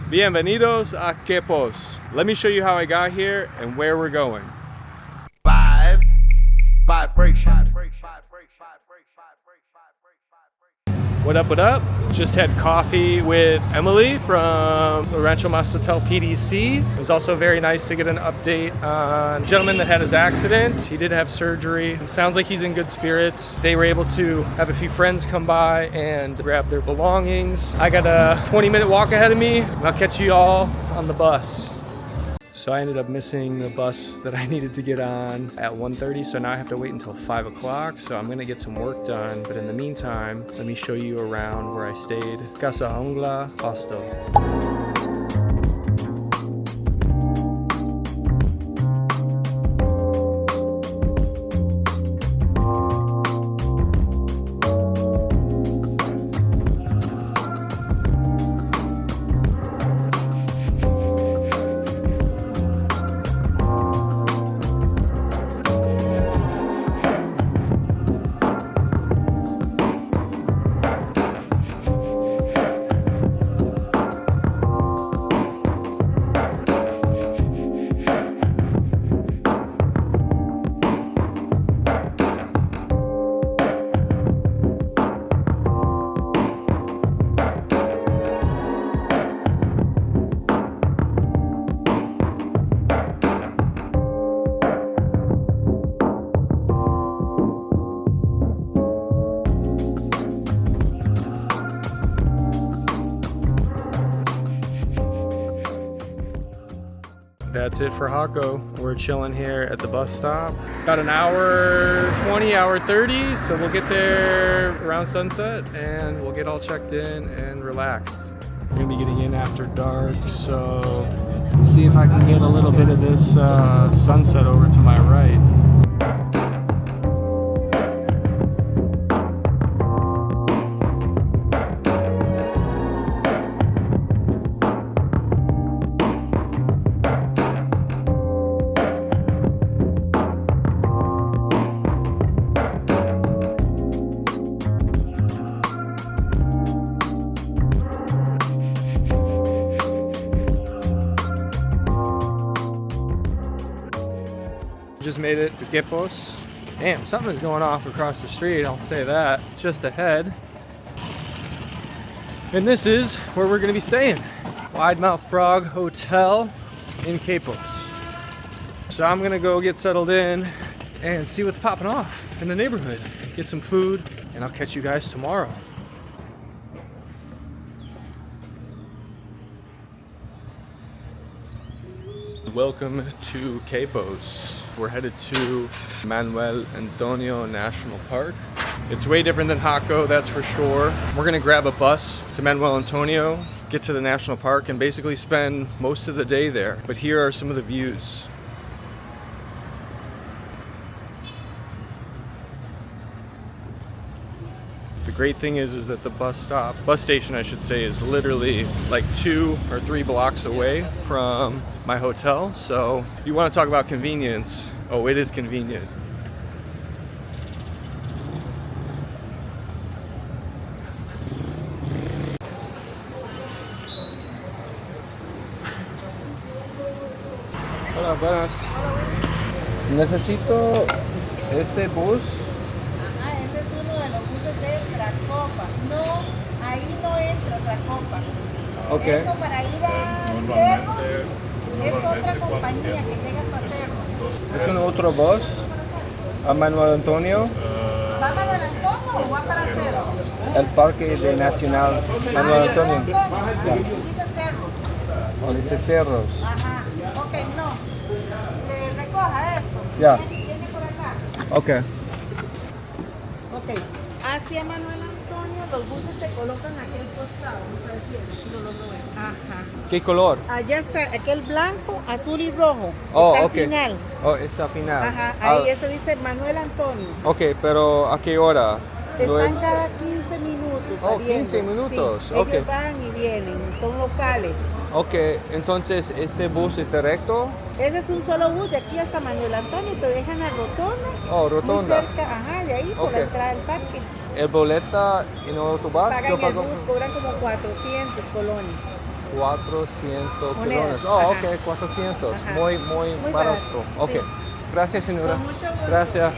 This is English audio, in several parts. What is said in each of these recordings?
Bienvenidos a Quepos. Let me show you how I got here and where we're going. Vibrations. What up, what up? Just had coffee with Emily from Rancho Mastatel PDC. It was also very nice to get an update on the gentleman that had his accident. He did have surgery. It sounds like he's in good spirits. They were able to have a few friends come by and grab their belongings. I got a 20-minute walk ahead of me. I'll catch you all on the bus. So I ended up missing the bus that I needed to get on at 1:30, so now I have to wait until 5 o'clock. So I'm gonna get some work done, but in the meantime, let me show you around where I stayed. Casa Ongla Hostel. That's it for JACO. We're chilling here at the bus stop. It's about an hour 20, hour 30, so we'll get there around sunset and we'll get all checked in and relaxed. We're gonna be getting in after dark, so see if I can get a little bit of this sunset over to my right. Just made it to Quepos. Damn, something's going off across the street, I'll say that. Just ahead. And this is where we're gonna be staying. Wide Mouth Frog Hotel in Quepos. So I'm gonna go get settled in and see what's popping off in the neighborhood. Get some food, and I'll catch you guys tomorrow. Welcome to Quepos. We're headed to Manuel Antonio National Park. It's way different than JACO, that's for sure. We're gonna grab a bus to Manuel Antonio, get to the national park, and basically spend most of the day there. But here are some of the views. The great thing is that the bus station I should say, is literally like 2 or 3 blocks away from my hotel. So if you want to talk about convenience, oh, it is convenient. Hola, buenas. Necesito este bus. Este es uno de los buses de Tracopa. No, ahí no entra Tracopa. Ok. Eso para ir a Cerro es otra compañía que llega hasta Cerro. ¿Es un otro bus a Manuel Antonio? ¿Va a Manuel Antonio o va para Cerro? El parque de Nacional Manuel Antonio. Dice Cerro. O dice Cerros. Ajá. Ok, no. Recoja esto. Ya. Viene por acá. Ok. Ok. Hacia Manuel Antonio los buses se colocan aquí al costado. No sé si no lo ven. Ajá. ¿Qué color? Allá está, aquel blanco, azul y rojo. Oh, está al ok. final. Oh, está final. Ajá, ahí eso dice Manuel Antonio. Ok, pero ¿a qué hora? Están cada 15 minutos. Oh, saliendo. 15 minutos, Sí, ok. ellos van y vienen, son locales. Ok, entonces este bus es directo. Ese es un solo bus de aquí hasta Manuel Antonio, te dejan a Rotonda. Oh, Rotonda. Muy cerca, ajá, de ahí por Ok. la entrada del parque. El boleta y no tu bus, Pagan yo el pago. bus, cobran como 400 colones. 400 Monedas, colones. Oh, ajá. ok, 400. Ajá. Muy Muy barato. barato, Okay. sí. Gracias, señora. Con mucho gusto. Gracias.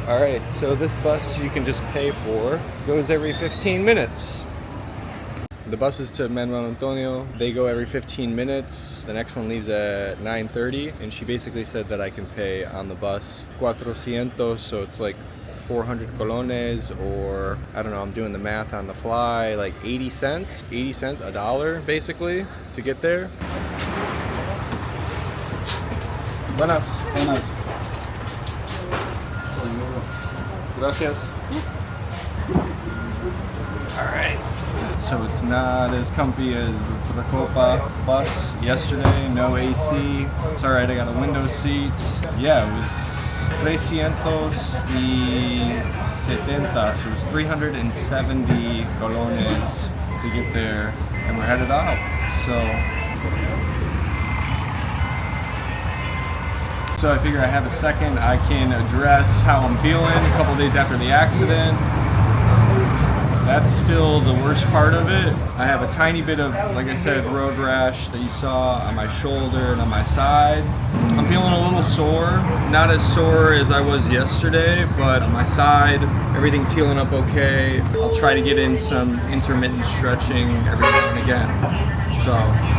All right, so this bus you can just pay for goes every 15 minutes. The buses to Manuel Antonio, they go every 15 minutes. The next one leaves at 9:30, and she basically said that I can pay on the bus 400, so it's like 400 colones, or I don't know, I'm doing the math on the fly, like 80 cents, a dollar basically to get there. Buenas. Buenas. Gracias. All right. So it's not as comfy as the Copa bus yesterday. No AC. It's all right. I got a window seat. Yeah, it was 370. So it was 370 colones to get there, and we're headed out. So I figure I have a second. I can address how I'm feeling a couple days after the accident. That's still the worst part of it. I have a tiny bit of, like I said, road rash that you saw on my shoulder and on my side. I'm feeling a little sore. Not as sore as I was yesterday, but on my side, everything's healing up okay. I'll try to get in some intermittent stretching every now and again. So.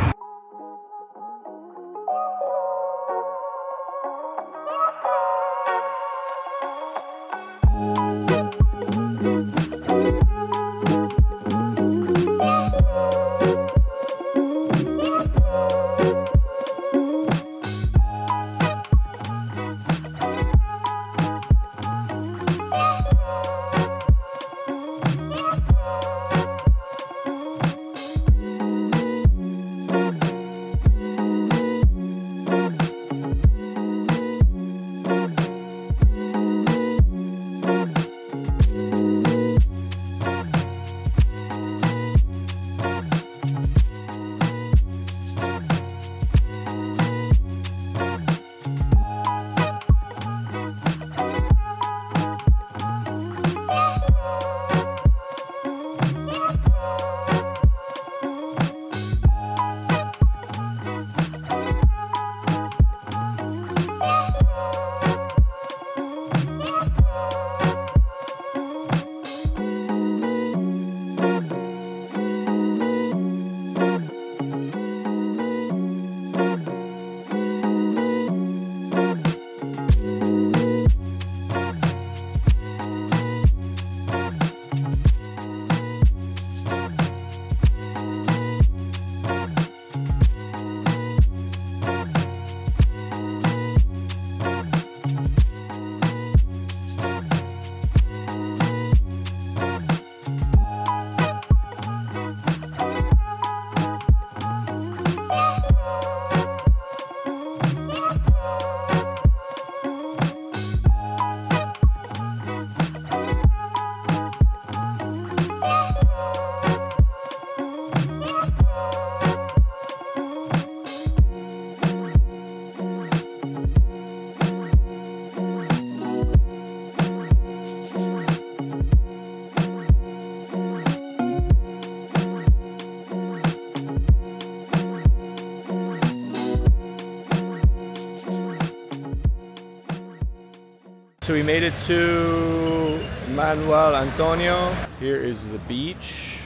So we made it to Manuel Antonio. Here is the beach.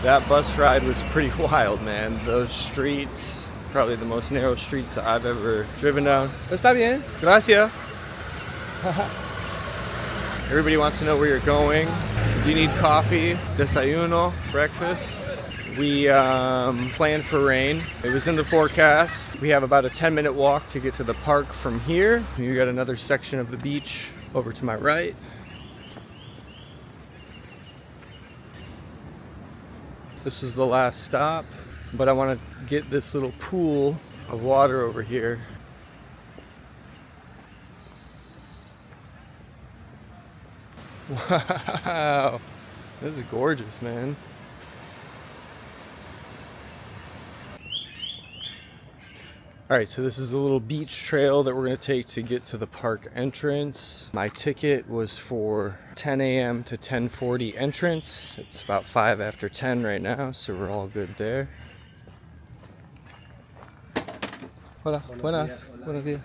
That bus ride was pretty wild, man. Those streets, probably the most narrow streets I've ever driven down. Está bien. Gracias. Everybody wants to know where you're going. Do you need coffee, desayuno, breakfast? We planned for rain. It was in the forecast. We have about a 10-minute walk to get to the park from here. You got another section of the beach over to my right. This is the last stop, but I want to get this little pool of water over here. Wow, this is gorgeous, man. All right, so this is the little beach trail that we're gonna take to get to the park entrance. My ticket was for 10 a.m. to 10:40 entrance. It's about 5 after 10 right now, so we're all good there. Hola, buenas, buenos días.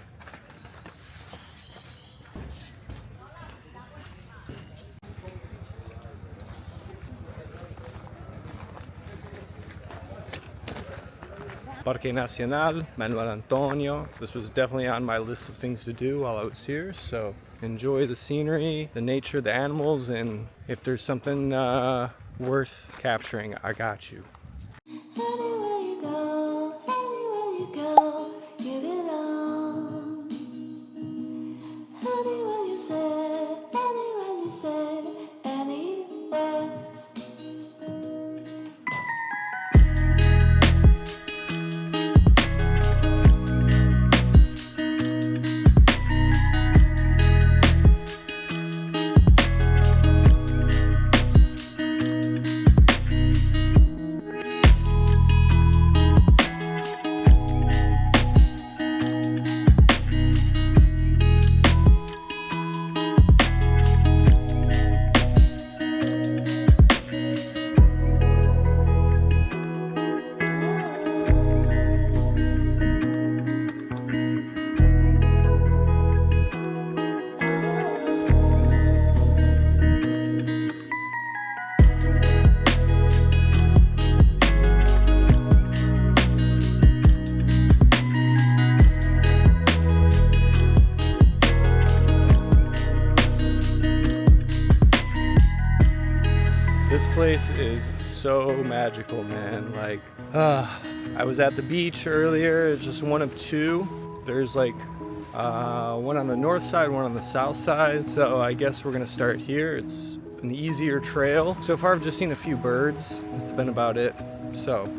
Parque Nacional, Manuel Antonio. This was definitely on my list of things to do while I was here, so enjoy the scenery, the nature, the animals, and if there's something worth capturing, I got you. Anywhere you go, you belong. Anywhere you say, anywhere. This place is so magical, man. Like, I was at the beach earlier. It's just one of two. There's like one on the north side, one on the south side. So I guess we're gonna start here. It's an easier trail. So far I've just seen a few birds. That's been about it. So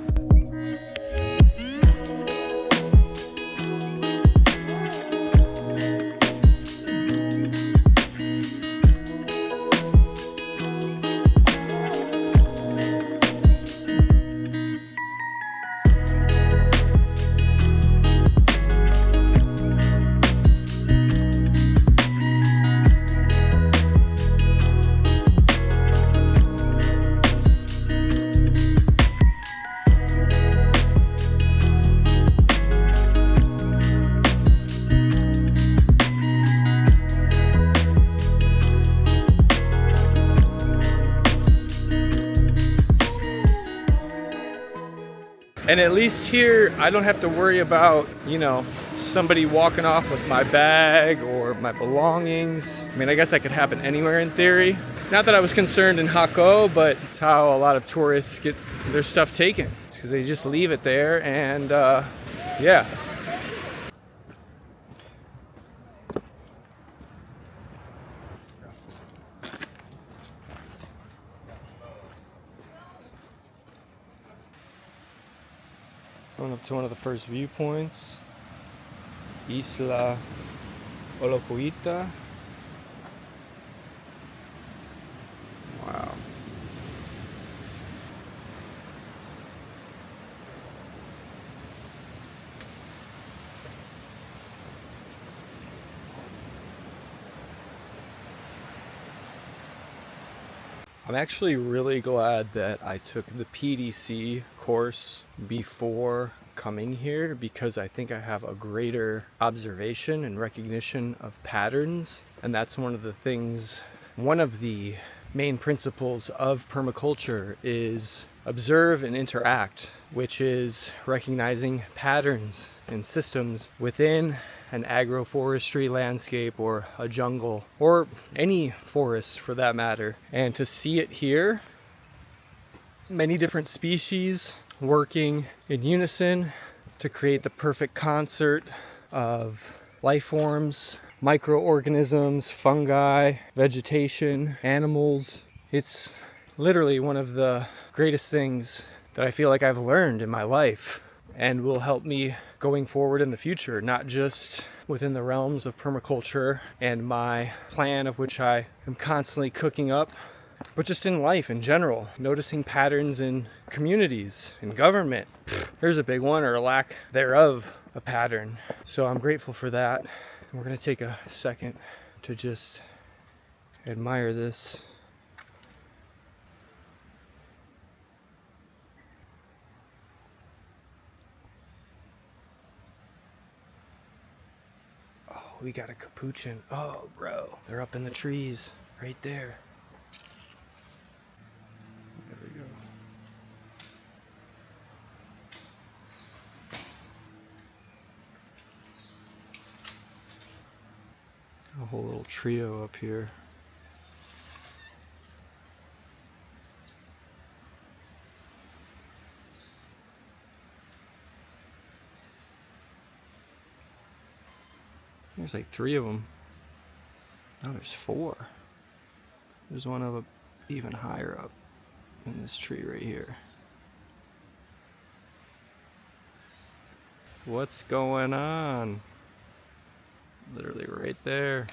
and at least here, I don't have to worry about, you know, somebody walking off with my bag or my belongings. I mean, I guess that could happen anywhere in theory. Not that I was concerned in Jacó, but it's how a lot of tourists get their stuff taken, because they just leave it there and yeah. Going up to one of the first viewpoints, Isla Olocuita. Wow. I'm actually really glad that I took the PDC course before coming here, because I think I have a greater observation and recognition of patterns. And that's one of the things, one of the main principles of permaculture is observe and interact, which is recognizing patterns and systems within an agroforestry landscape or a jungle or any forest for that matter. And to see it here, many different species working in unison to create the perfect concert of life forms, microorganisms, fungi, vegetation, animals. It's literally one of the greatest things that I feel like I've learned in my life and will help me going forward in the future, not just within the realms of permaculture and my plan, of which I am constantly cooking up but just in life in general, noticing patterns in communities, in government. There's a big one, or a lack thereof, a pattern. So I'm grateful for that. We're gonna take a second to just admire this. Oh, we got a capuchin. Oh, bro, they're up in the trees right there. There we go. A whole little trio up here. There's like 3 of them. Now there's 4. There's one of them even higher up in this tree right here. What's going on? Literally right there.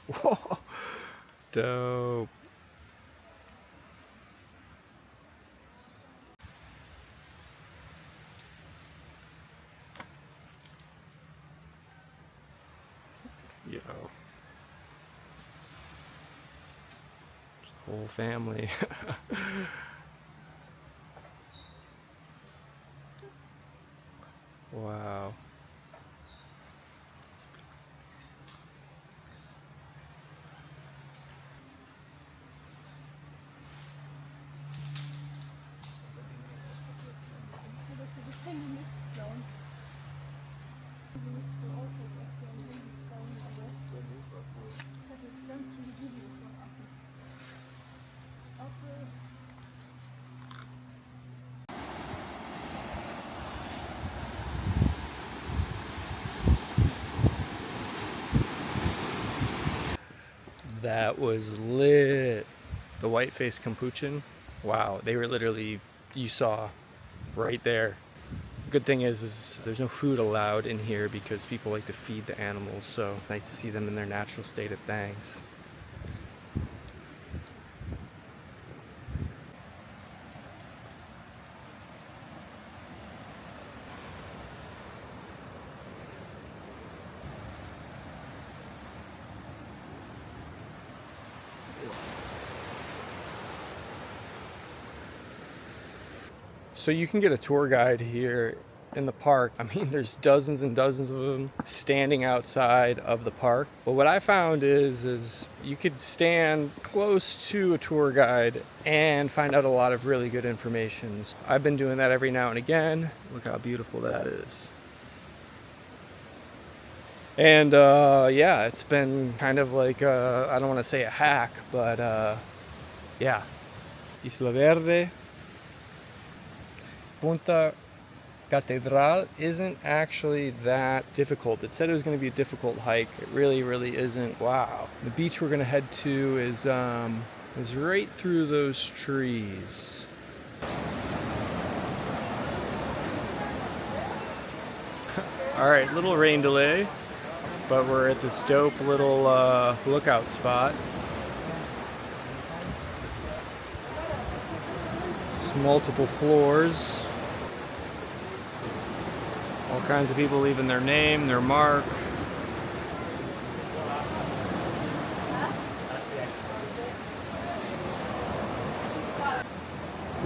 Whoa, dope. Yo. Whole family. Wow. That was lit. The white-faced capuchin. Wow, they were literally, you saw right there. Good thing is there's no food allowed in here because people like to feed the animals, so nice to see them in their natural state of things. So you can get a tour guide here in the park. I mean, there's dozens and dozens of them standing outside of the park. But what I found is you could stand close to a tour guide and find out a lot of really good information. I've been doing that every now and again. Look how beautiful that is. And yeah, it's been kind of like, I don't want to say a hack, but yeah. Isla Verde. Punta Catedral isn't actually that difficult. It said it was going to be a difficult hike. It really, really isn't. Wow. The beach we're going to head to is right through those trees. All right, little rain delay, but we're at this dope little lookout spot. It's multiple floors. All kinds of people leaving their name, their mark.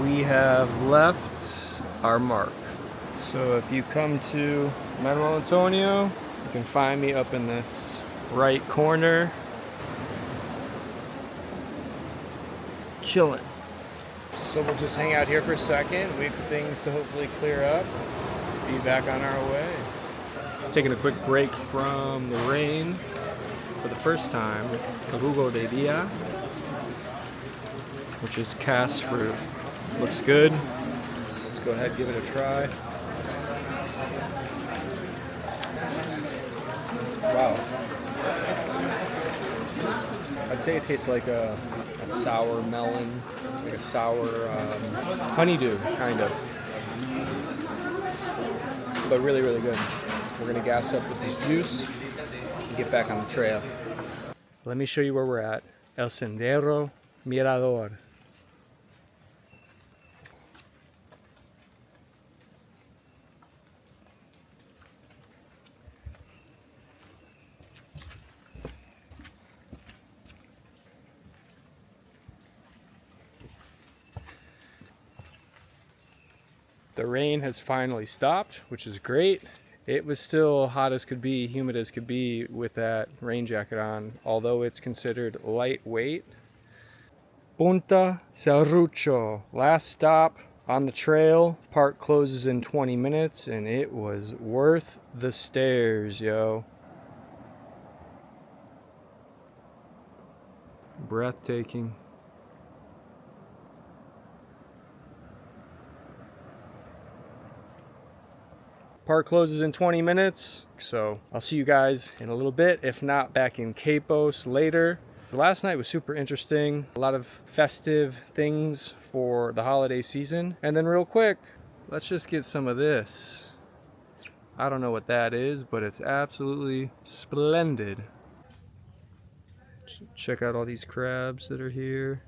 We have left our mark. So if you come to Manuel Antonio, you can find me up in this right corner, chilling. So we'll just hang out here for a second, wait for things to hopefully clear up. Be back on our way. Taking a quick break from the rain for the first time. The jugo de dia, which is cast fruit. Looks good. Let's go ahead and give it a try. Wow. I'd say it tastes like a sour melon, like a sour honeydew, kind of. But really, really good. We're gonna gas up with this juice and get back on the trail. Let me show you where we're at. El Sendero Mirador. The rain has finally stopped, which is great. It was still hot as could be, humid as could be with that rain jacket on, although it's considered lightweight. Punta Serrucho, last stop on the trail. Park closes in 20 minutes and it was worth the stairs, yo. Breathtaking. Park closes in 20 minutes, so I'll see you guys in a little bit, if not back in Quepos later. Last night was super interesting, a lot of festive things for the holiday season. And then real quick, let's just get some of this. I don't know what that is, but it's absolutely splendid. Check out all these crabs that are here.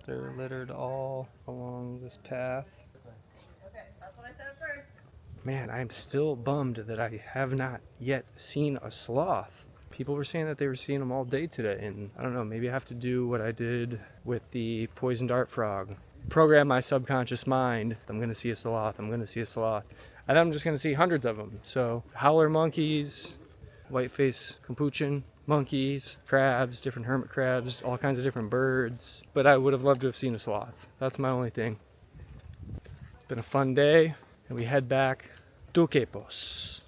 They're littered all along this path. Man, I'm still bummed that I have not yet seen a sloth. People were saying that they were seeing them all day today, and I don't know, maybe I have to do what I did with the poison dart frog. Program my subconscious mind, I'm gonna see a sloth, I'm gonna see a sloth. And then I'm just gonna see hundreds of them. So, howler monkeys, whiteface capuchin monkeys, crabs, different hermit crabs, all kinds of different birds. But I would have loved to have seen a sloth. That's my only thing. It's been a fun day, and we head back to Quepos.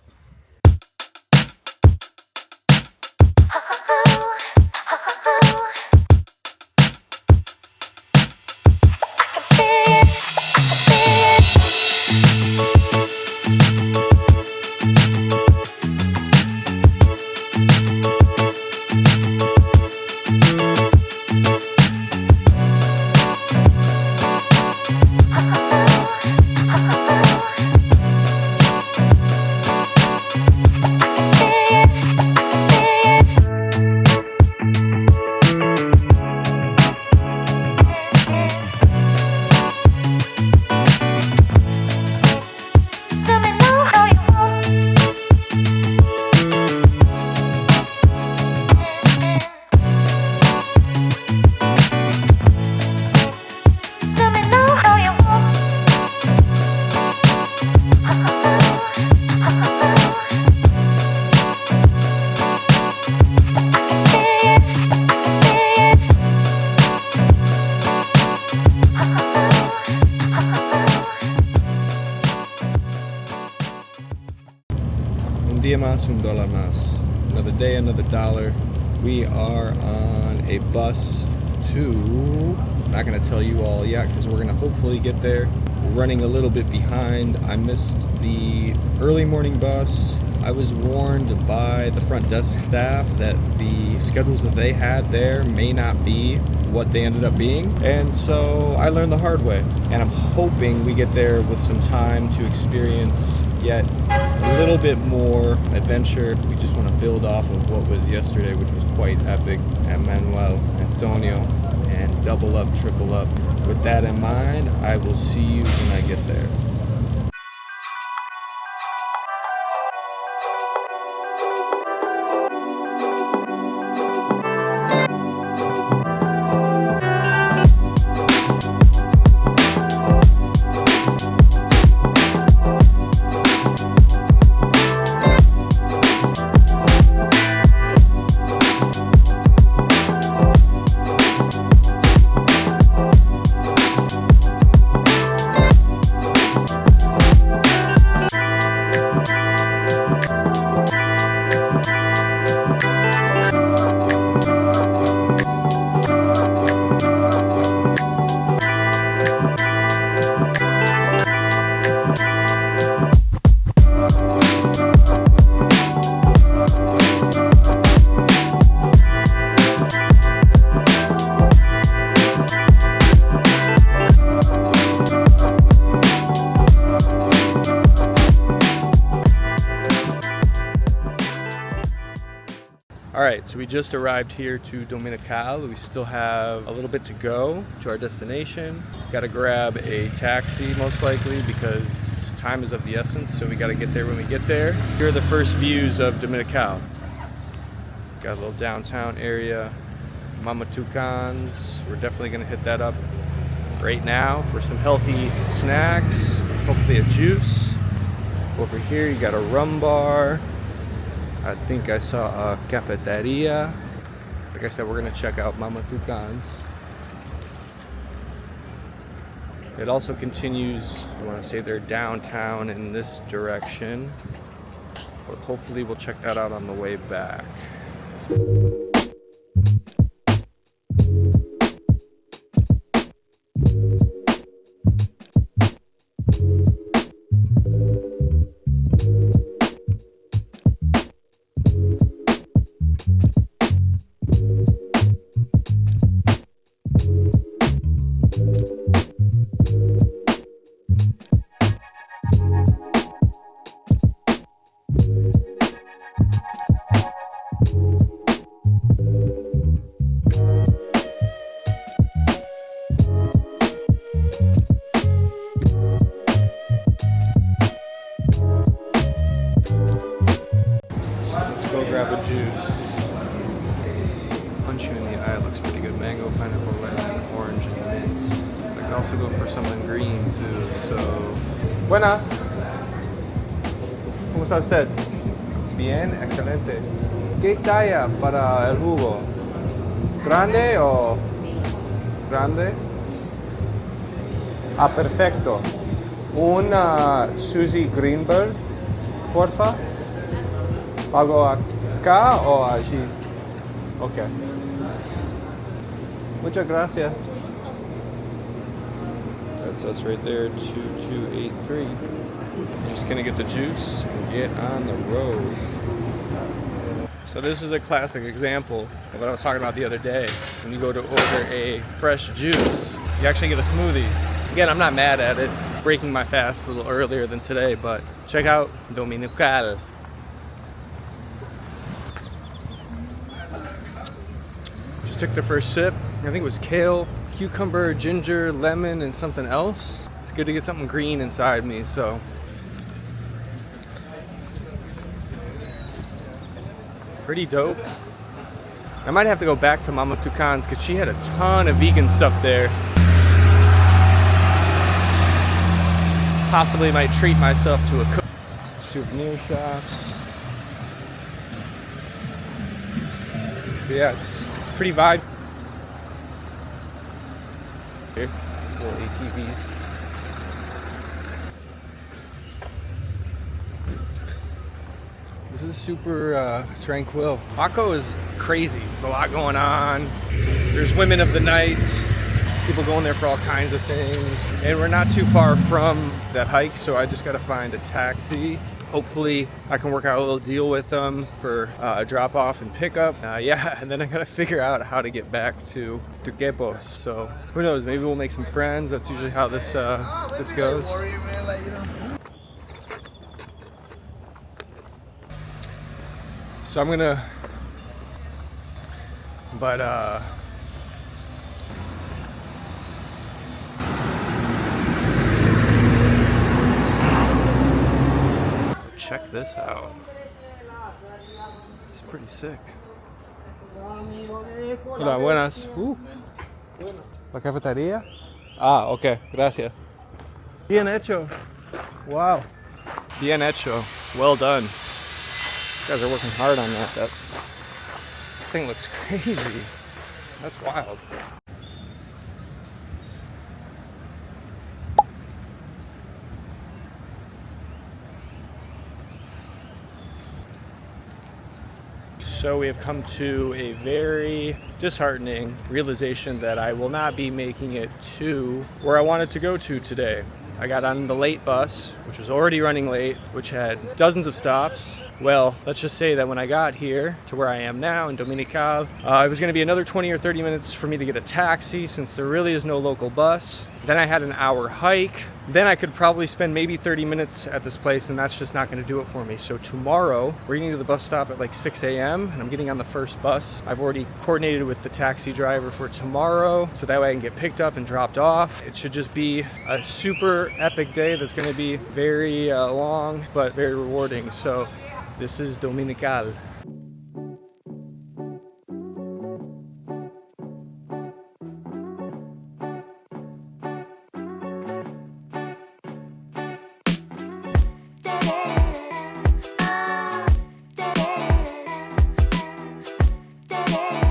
Un día más, un dólar más. Another day, another dollar. We are on a bus to, I'm not going to tell you all yet because we're going to hopefully get there. We're running a little bit behind. I missed the early morning bus. I was warned by the front desk staff that the schedules that they had there may not be what they ended up being. And so I learned the hard way. And I'm hoping we get there with some time to experience yet a little bit more adventure. We just want to build off of what was yesterday, which was quite epic at Manuel Antonio, and double up, triple up. With that in mind, I will see you when I get there. Alright, so we just arrived here to Dominical. We still have a little bit to go to our destination. Got to grab a taxi most likely because time is of the essence, so we got to get there when we get there. Here are the first views of Dominical. Got a little downtown area. Mama Tucans. We're definitely going to hit that up right now for some healthy snacks, hopefully a juice. Over here you got a rum bar. I think I saw a cafeteria. Like I said, we're gonna check out Mama Tucan's. It also continues, I want to say they're downtown in this direction. But hopefully we'll check that out on the way back. Go grab a juice. Punch you in the eye looks pretty good. Mango, pineapple, lemon, orange, and mint. I can also go for something green too. So, buenas. ¿Cómo está usted? Bien, excelente. ¿Qué talla para el jugo? ¿Grande o grande? Ah, perfecto. Una Suzy Greenberg, porfa. ¿Pago acá o allí? Ok. Muchas gracias. That's us right there, 2283. I'm just gonna get the juice and get on the road. So this is a classic example of what I was talking about the other day. When you go to order a fresh juice, you actually get a smoothie. Again, I'm not mad at it. Breaking my fast a little earlier than today, but check out Dominical. Took the first sip. I think it was kale, cucumber, ginger, lemon, and something else. It's good to get something green inside me, so. Pretty dope. I might have to go back to Mama Tucan's because she had a ton of vegan stuff there. Possibly might treat myself to a cook. Souvenir shops. But yeah, it's pretty vibe. Here, little ATVs. This is super tranquil. Jacó is crazy. There's a lot going on. There's women of the night. People going there for all kinds of things. And we're not too far from that hike, so I just gotta find a taxi. Hopefully I can work out a little deal with them for a drop off and pickup. Yeah, and then I gotta figure out how to get back to Quepos. So who knows, maybe we'll make some friends. That's usually how this goes. So I'm gonna, check this out. It's pretty sick. Hola, buenas. ¿La cafetería? Ah, ok, gracias. Bien hecho. Wow. Bien hecho. Well done. You guys are working hard on that. That thing looks crazy. That's wild. So we have come to a very disheartening realization that I will not be making it to where I wanted to go to today. I got on the late bus, which was already running late, which had dozens of stops. Well, let's just say that when I got here to where I am now in Dominical, it was gonna be another 20 or 30 minutes for me to get a taxi since there really is no local bus. Then I had an hour hike. Then I could probably spend maybe 30 minutes at this place, and that's just not gonna do it for me. So tomorrow, we're getting to the bus stop at like 6 a.m. and I'm getting on the first bus. I've already coordinated with the taxi driver for tomorrow, so that way I can get picked up and dropped off. It should just be a super epic day that's gonna be very long, but very rewarding. So this is Dominical.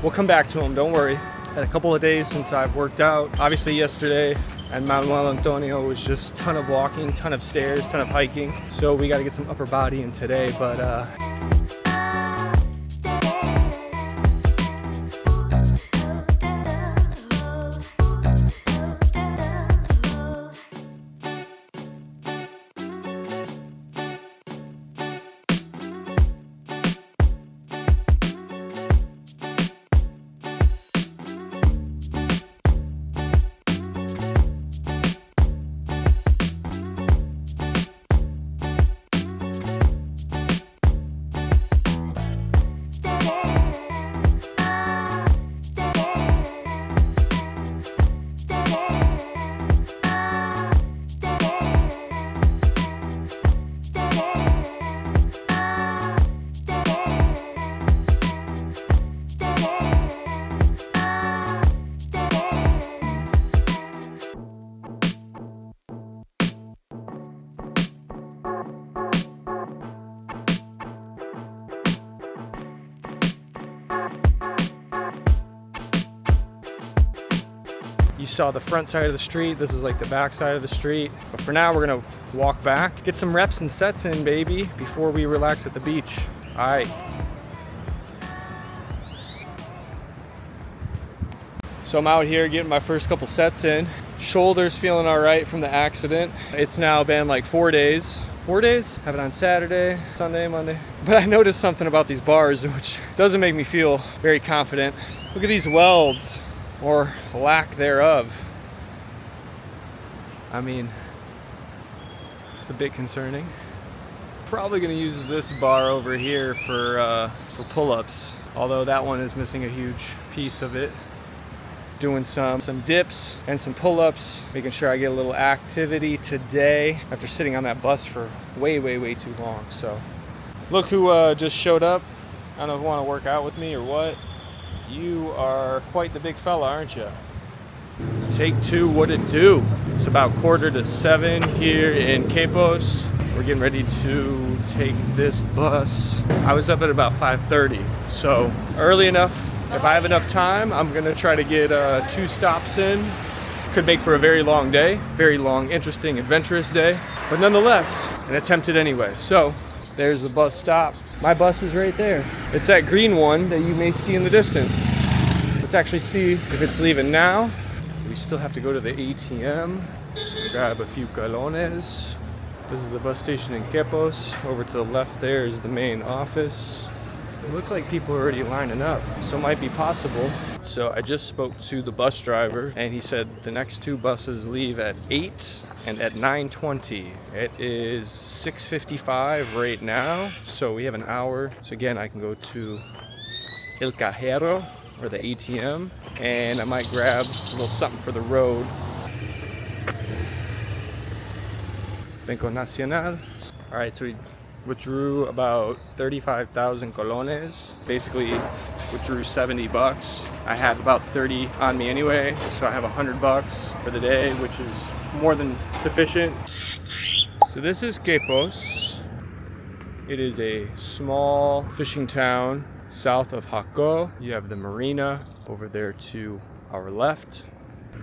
we'll come back to them, don't worry. Had a couple of days since I've worked out. Obviously yesterday, and Manuel Antonio was just ton of walking, ton of stairs, ton of hiking. So we got to get some upper body in today, but you saw the front side of the street. This is like the back side of the street. But for now, we're gonna walk back, get some reps and sets in, baby, before we relax at the beach. All right. So I'm out here getting my first couple sets in. Shoulder's feeling all right from the accident. It's now been like 4 days. 4 days? Have it on Saturday, Sunday, Monday. But I noticed something about these bars, which doesn't make me feel very confident. Look at these welds, or lack thereof. I mean, it's a bit concerning. Probably gonna use this bar over here for pull-ups, although that one is missing a huge piece of it. Doing some dips and some pull-ups, making sure I get a little activity today after sitting on that bus for way too long. So look who just showed up. I don't know if you want to work out with me or what. You are quite the big fella, aren't you? Take two, what it do? It's about 6:45 here in Quepos. We're getting ready to take this bus. I was up at about 5:30, so early enough. If I have enough time, I'm gonna try to get 2 stops in. Could make for a very long day, very long, interesting, adventurous day, but nonetheless, an attempt at anyway. So there's the bus stop. My bus is right there. It's that green one that you may see in the distance. Let's actually see if it's leaving now. We still have to go to the ATM, grab a few galones. This is the bus station in Quepos. Over to the left there is the main office. It looks like people are already lining up, so it might be possible. So I just spoke to the bus driver, and he said the next 2 buses leave at 8 and at 9:20. It is 6:55 right now, so we have an hour. So again, I can go to El Cajero, or the ATM, and I might grab a little something for the road. Banco Nacional. All right, so we withdrew about 35,000 colones. Basically withdrew $70. I have about 30 on me anyway, so I have $100 for the day, which is more than sufficient. So this is Quepos. It is a small fishing town south of Jacó. You have the marina over there to our left.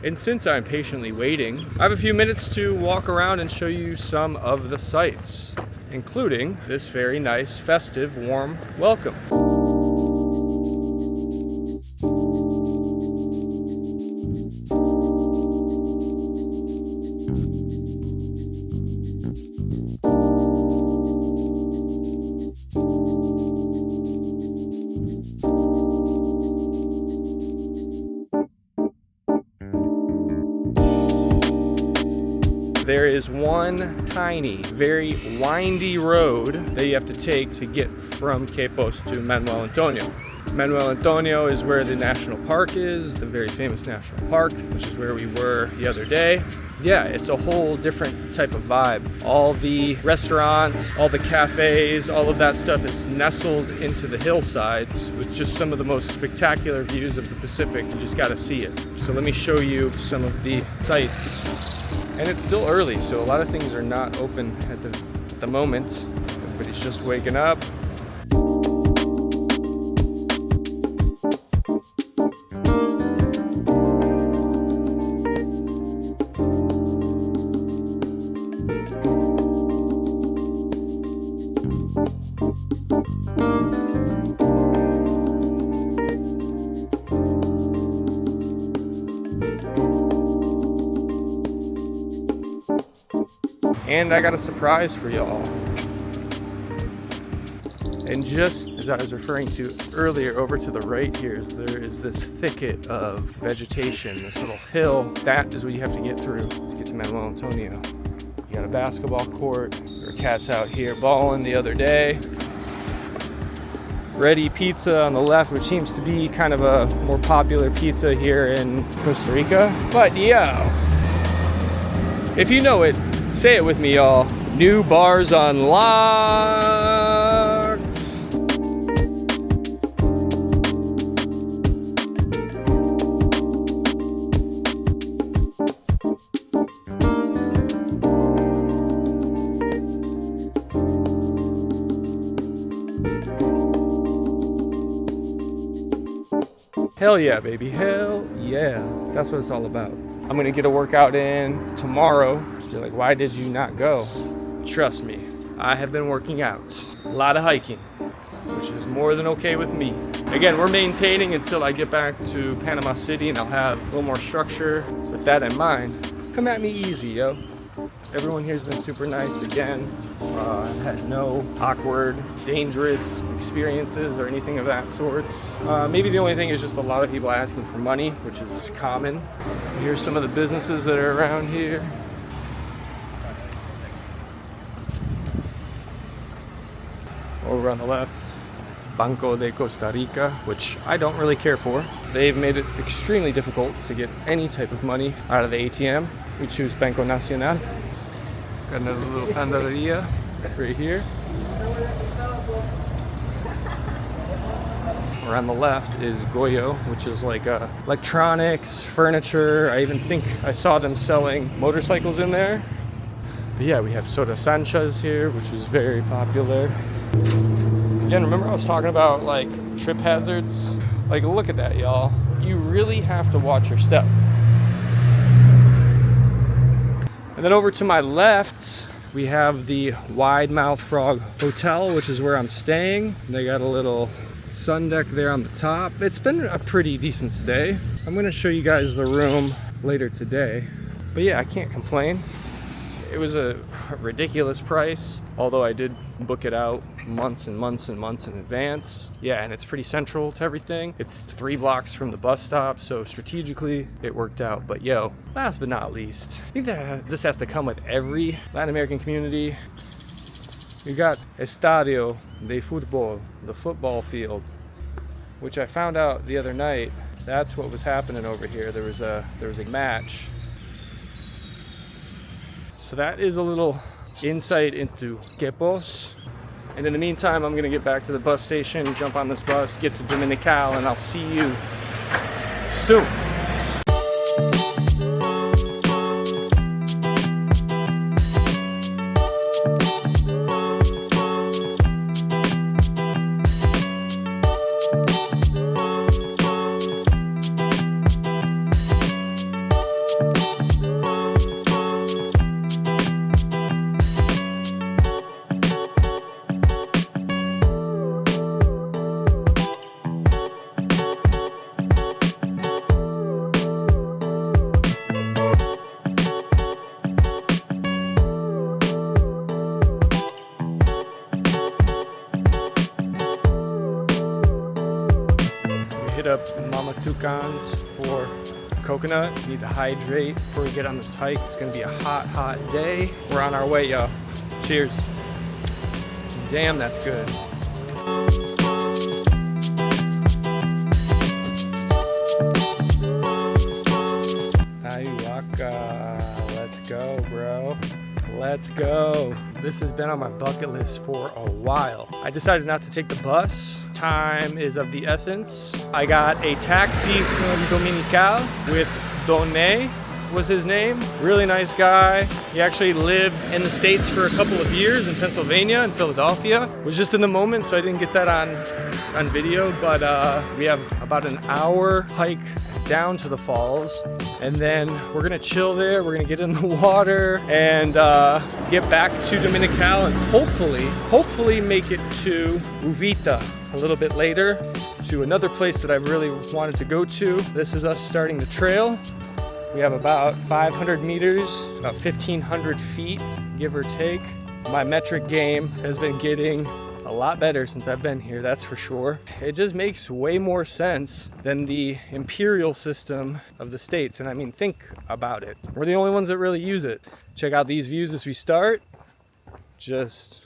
And since I'm patiently waiting, I have a few minutes to walk around and show you some of the sights, including this very nice, festive, warm welcome. There is one tiny, very windy road that you have to take to get from Quepos to Manuel Antonio. Manuel Antonio is where the national park is, the very famous national park, which is where we were the other day. Yeah, it's a whole different type of vibe. All the restaurants, all the cafes, all of that stuff is nestled into the hillsides with just some of the most spectacular views of the Pacific. You just gotta see it. So let me show you some of the sights. And it's still early, so a lot of things are not open at the moment. Everybody's just waking up. And I got a surprise for y'all. And just as I was referring to earlier, over to the right here, there is this thicket of vegetation, this little hill. That is what you have to get through to get to Manuel Antonio. You got a basketball court. There were cats out here balling the other day. Ready Pizza on the left, which seems to be kind of a more popular pizza here in Costa Rica. But yeah, if you know it, say it with me, y'all. New bars unlocked. Hell yeah, baby, hell yeah. That's what it's all about. I'm gonna get a workout in tomorrow. You're like, why did you not go? Trust me, I have been working out. A lot of hiking, which is more than okay with me. Again, we're maintaining until I get back to Panama City and I'll have a little more structure. With that in mind, come at me easy, yo. Everyone here's been super nice again. I've had no awkward, dangerous experiences or anything of that sort. Maybe the only thing is just a lot of people asking for money, which is common. Here's some of the businesses that are around here. Over on the left, Banco de Costa Rica, which I don't really care for. They've made it extremely difficult to get any type of money out of the ATM. We choose Banco Nacional. Got another little panaderia right here. Or on the left is Goyo, which is like electronics, furniture. I even think I saw them selling motorcycles in there. But yeah, we have Soda Sanchez here, which is very popular. Again, remember I was talking about like trip hazards? Like, look at that, y'all. You really have to watch your step. And then over to my left, we have the Wide Mouth Frog Hotel, which is where I'm staying. They got a little sun deck there on the top. It's been a pretty decent stay. I'm gonna show you guys the room later today. But yeah, I can't complain. It was a ridiculous price, although I did book it out months and months and months in advance. Yeah, and it's pretty central to everything. It's 3 blocks from the bus stop, so strategically it worked out. But yo, last but not least, I think that this has to come with every Latin American community. You got Estadio de Fútbol, the football field, which I found out the other night. That's what was happening over here. There was a match. So that is a little insight into Quepos. And in the meantime, I'm gonna get back to the bus station, jump on this bus, get to Dominical, and I'll see you soon. Up Mama Tucans for coconut. Need to hydrate before we get on this hike. It's gonna be a hot day. We're on our way, y'all. Cheers. Damn, that's good. Nauyaca, let's go, bro. Let's go. This has been on my bucket list for a while. I decided not to take the bus. Time is of the essence. I got a taxi from Dominical with Doné was his name. Really nice guy. He actually lived in the States for a couple of years in Pennsylvania and Philadelphia. Was just in the moment, so I didn't get that on video, but we have about an hour hike down to the falls, and then we're gonna chill there. We're gonna get in the water and get back to Dominical, and hopefully make it to Uvita a little bit later, to another place that I really wanted to go to. This is us starting the trail. We have about 500 meters, about 1,500 feet, give or take. My metric game has been getting a lot better since I've been here, that's for sure. It just makes way more sense than the imperial system of the States. And I mean, think about it. We're the only ones that really use it. Check out these views as we start. Just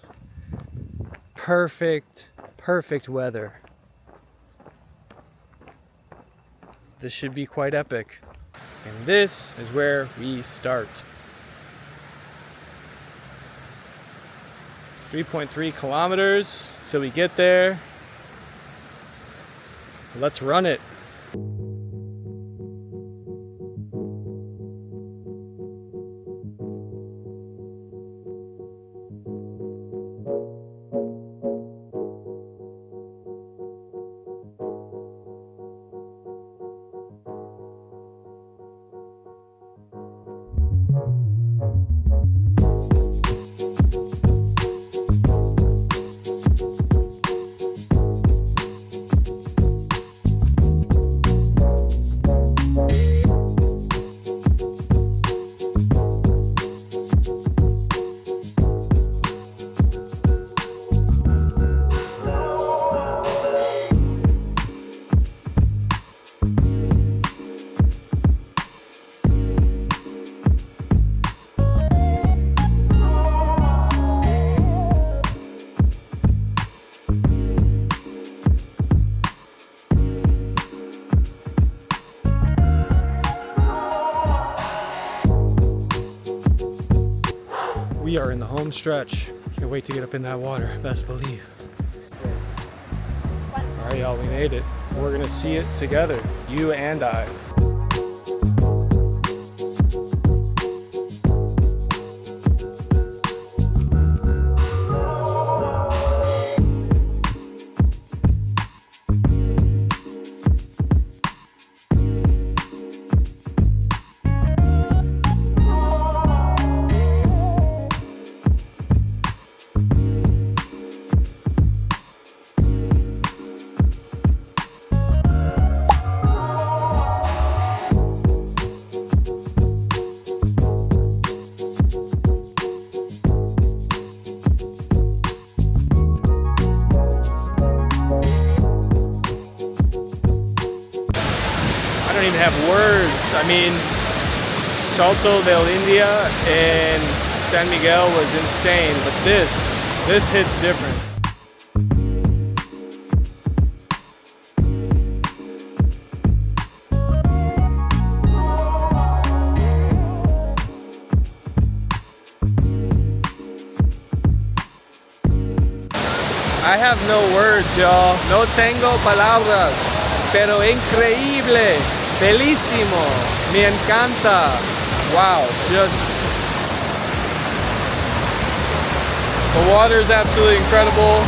perfect, perfect weather. This should be quite epic. And this is where we start. 3.3 kilometers till we get there. Let's run it. We are in the home stretch. Can't wait to get up in that water, best believe. All right, y'all, we made it. We're gonna see it together, you and I. I don't even have words. I mean, Salto del India and San Miguel was insane, but this hits different. I have no words, y'all. No tengo palabras. Pero increíble. Bellísimo. Me encanta. Wow. Just. The water is absolutely incredible.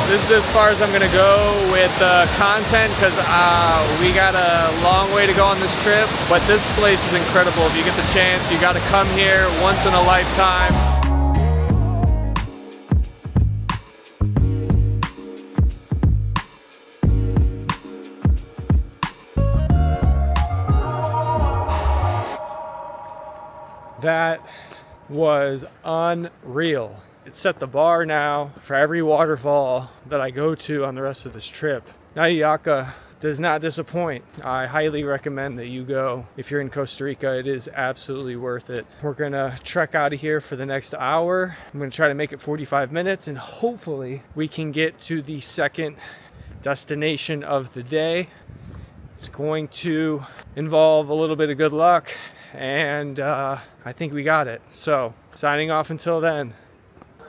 This is as far as I'm gonna go with content because we got a long way to go on this trip, but this place is incredible. If you get the chance, you gotta come here once in a lifetime. That was unreal. It set the bar now for every waterfall that I go to on the rest of this trip. Nauyaca does not disappoint. I highly recommend that you go. If you're in Costa Rica, it is absolutely worth it. We're gonna trek out of here for the next hour. I'm gonna try to make it 45 minutes and hopefully we can get to the second destination of the day. It's going to involve a little bit of good luck and I think we got it. So signing off until then.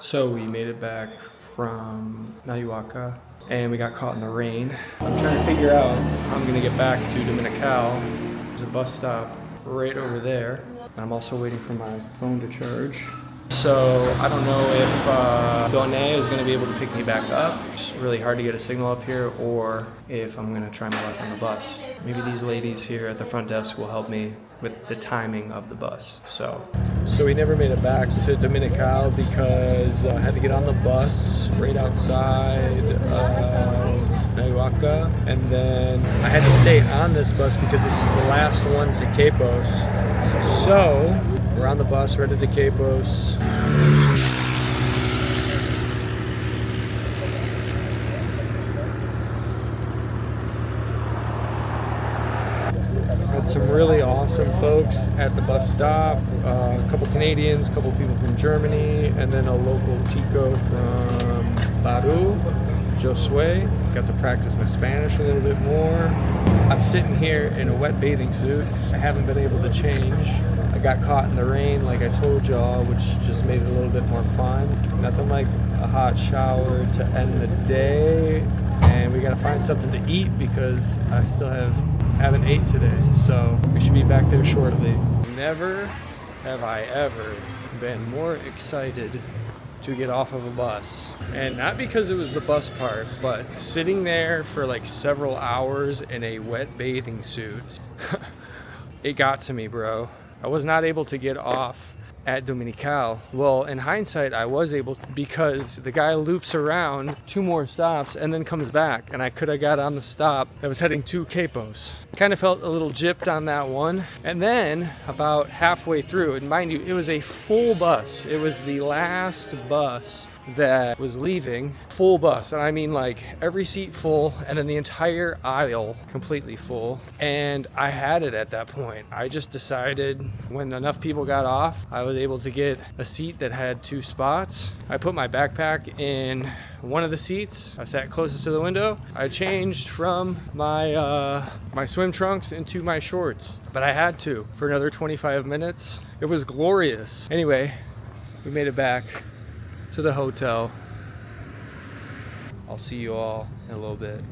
So we made it back from Nauyaca and we got caught in the rain. I'm trying to figure out how I'm gonna get back to Dominical. There's a bus stop right over there. And I'm also waiting for my phone to charge. So I don't know if Done is going to be able to pick me back up. It's really hard to get a signal up here, or if I'm going to try my luck on the bus. Maybe these ladies here at the front desk will help me with the timing of the bus. So we never made it back to Dominical because I had to get on the bus right outside Nauyaca, and then I had to stay on this bus because this is the last one to Quepos. So we're on the bus, we're headed to Quepos. Met some really awesome folks at the bus stop. A couple Canadians, a couple people from Germany, and then a local Tico from Peru, Josue. Got to practice my Spanish a little bit more. I'm sitting here in a wet bathing suit. I haven't been able to change. I got caught in the rain like I told y'all, which just made it a little bit more fun. Nothing like a hot shower to end the day. And we gotta find something to eat because I still haven't ate today. So we should be back there shortly. Never have I ever been more excited to get off of a bus. And not because it was the bus part, but sitting there for like several hours in a wet bathing suit. It got to me, bro. I was not able to get off at Dominical. Well, in hindsight, I was able to, because the guy loops around 2 more stops and then comes back, and I could have got on the stop that was heading to Quepos. Kind of felt a little gypped on that one. And then about halfway through, and mind you, it was a full bus. It was the last bus that was leaving, full bus, and I mean like every seat full, and then the entire aisle completely full. And I had it at that point. I just decided when enough people got off, I was able to get a seat that had 2 spots. I put my backpack in one of the seats. I sat closest to the window. I changed from my my swim trunks into my shorts, but I had to for another 25 minutes. It was glorious. Anyway, we made it back to the hotel. I'll see you all in a little bit.